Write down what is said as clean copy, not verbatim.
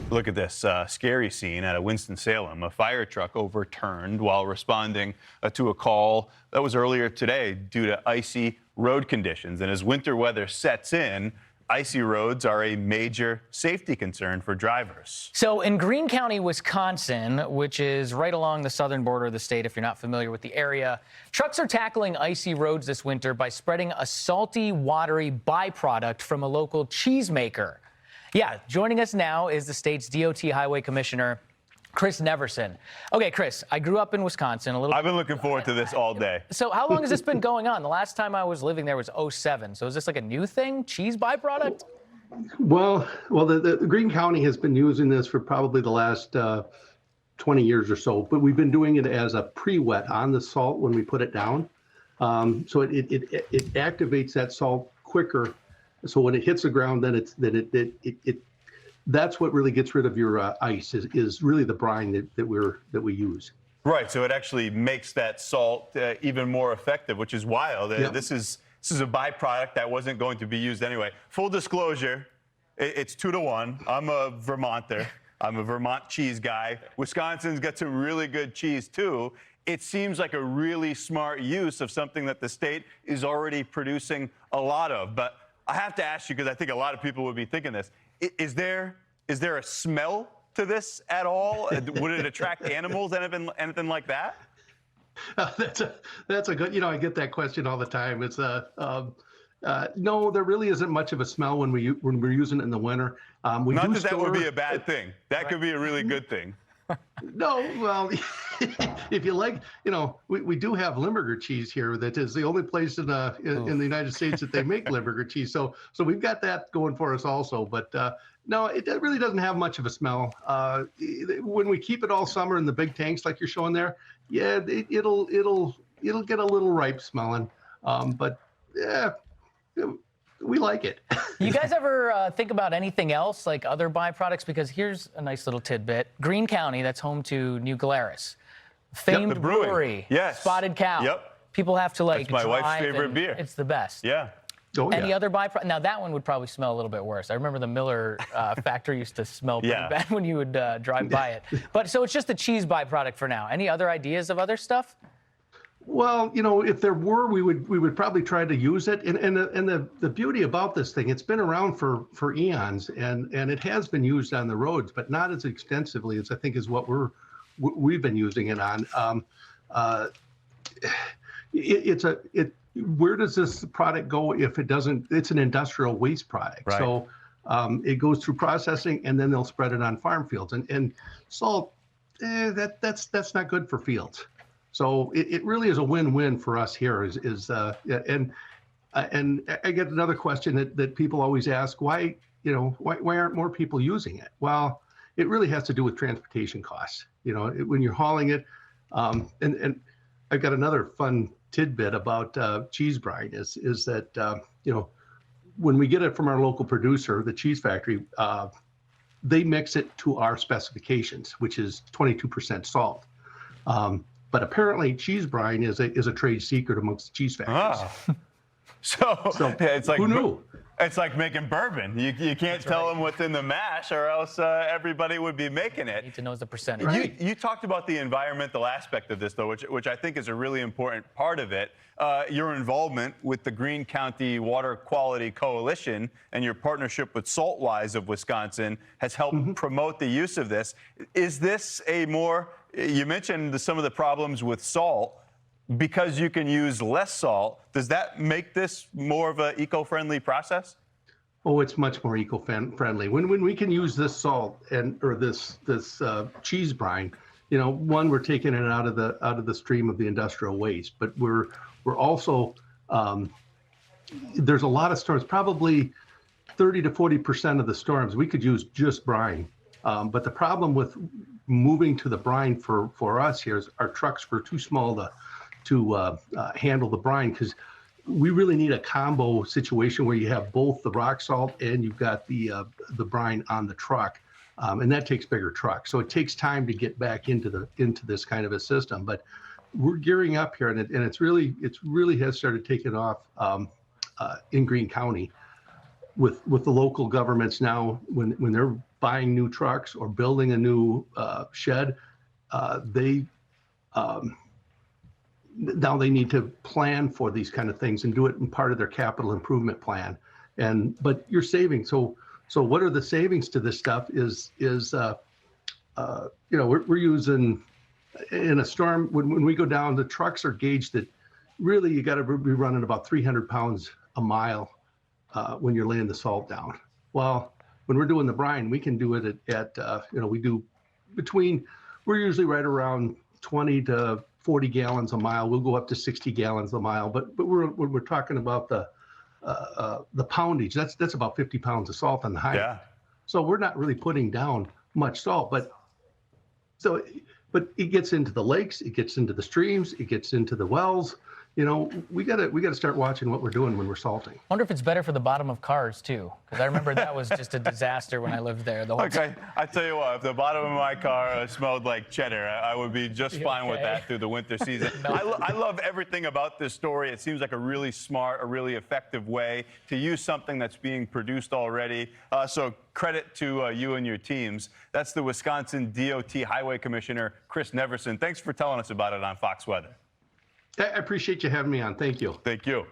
Look at this scary scene at a Winston-Salem. A fire truck overturned while responding to a call that was earlier today due to icy road conditions. And as winter weather sets in, icy roads are a major safety concern for drivers. So in Greene County, Wisconsin, which is right along the southern border of the state, if you're not familiar with the area, trucks are tackling icy roads this winter by spreading a salty, watery byproduct from a local cheesemaker. Yeah, joining us now is the state's DOT Highway Commissioner, Chris Narveson. Okay, Chris, I grew up in Wisconsin a little. I've been looking forward to this all day. So how long has this been going on? The last time I was living there was '07. So is this like a new thing, cheese byproduct? Well, the Greene County has been using this for probably the last 20 years or so, but we've been doing it as a pre-wet on the salt when we put it down. So it activates that salt quicker. So when it hits the ground, then that's what really gets rid of your ice is really the brine that we use. Right. So it actually makes that salt even more effective, which is wild. Yep. This is a byproduct that wasn't going to be used anyway. Full disclosure, it's 2-1. I'm a Vermonter. I'm a Vermont cheese guy. Wisconsin's got some really good cheese too. It seems like a really smart use of something that the state is already producing a lot of. But I have to ask you, because I think a lot of people would be thinking this, is there a smell to this at all? Would it attract animals, anything like that? That's a good, I get that question all the time. It's no, there really isn't much of a smell when we're using it in the winter. Not that that would be a bad thing. That could be a really good thing. No, well, if you like, we do have Limburger cheese here. That is the only place in the United States that they make Limburger cheese. So we've got that going for us also. But no, it really doesn't have much of a smell. When we keep it all summer in the big tanks like you're showing there, yeah, it'll get a little ripe smelling. But yeah, we like it. You guys ever think about anything else, like other byproducts? Because here's a nice little tidbit. Greene County, that's home to New Glarus. Famed the brewing. brewery. Yes. Spotted Cow. Yep. People have to That's my wife's favorite beer. It's the best. Yeah. Oh, Any yeah. other byproduct? Now, that one would probably smell a little bit worse. I remember the Miller factory used to smell pretty bad when you would drive by it. But so it's just a cheese byproduct for now. Any other ideas of other stuff? Well, if there were, we would probably try to use it. And the beauty about this thing, it's been around for eons, and it has been used on the roads, but not as extensively as I think is what we've been using it on. Where does this product go if it doesn't? It's an industrial waste product. Right. So it goes through processing, and then they'll spread it on farm fields. And salt, that's not good for fields. So it really is a win-win for us here. And I get another question that people always ask: why aren't more people using it? Well, it really has to do with transportation costs. When you're hauling it, and I've got another fun tidbit about cheese brine is that when we get it from our local producer, the cheese factory, they mix it to our specifications, which is 22% salt. But apparently, cheese brine is a trade secret amongst cheese factories. Ah. So it's like, who knew? It's like making bourbon. You can't tell them what's in the mash, or else everybody would be making it. Need to know the percentage. Right. You talked about the environmental aspect of this, though, which I think is a really important part of it. Your involvement with the Greene County Water Quality Coalition and your partnership with Saltwise of Wisconsin has helped promote the use of this. Is this you mentioned some of the problems with salt. Because you can use less salt, does that make this more of an eco-friendly process? Oh, it's much more eco-friendly. When we can use this salt or this cheese brine, one, we're taking it out of the stream of the industrial waste, but we're also there's a lot of storms, probably 30 to 40% of the storms we could use just brine. But the problem with moving to the brine for us here is our trucks were too small to handle the brine, because we really need a combo situation where you have both the rock salt and you've got the brine on the truck, and that takes bigger trucks. So it takes time to get back into this kind of a system. But we're gearing up here, and it really has started taking off in Greene County. with the local governments now, when they're buying new trucks or building a new shed, they now they need to plan for these kind of things and do it in part of their capital improvement plan. But you're saving. So what are the savings to this stuff is we're using in a storm when we go down, the trucks are gauged that really you got to be running about 300 pounds a mile when you're laying the salt down. Well, when we're doing the brine, we can do it we do we're usually right around 20 to 40 gallons a mile. We'll go up to 60 gallons a mile, but when we're talking about the poundage, that's about 50 pounds of salt on the high. Yeah. So we're not really putting down much salt, but it gets into the lakes, it gets into the streams, it gets into the wells. We gotta start watching what we're doing when we're salting. Wonder if it's better for the bottom of cars too, because I remember that was just a disaster when I lived there. The whole time. I tell you what, if the bottom of my car smelled like cheddar, I would be just fine with that through the winter season. I love everything about this story. It seems like a really smart, a really effective way to use something that's being produced already. So credit to you and your teams. That's the Wisconsin DOT Highway Commissioner, Chris Narveson. Thanks for telling us about it on Fox Weather. I appreciate you having me on. Thank you. Thank you.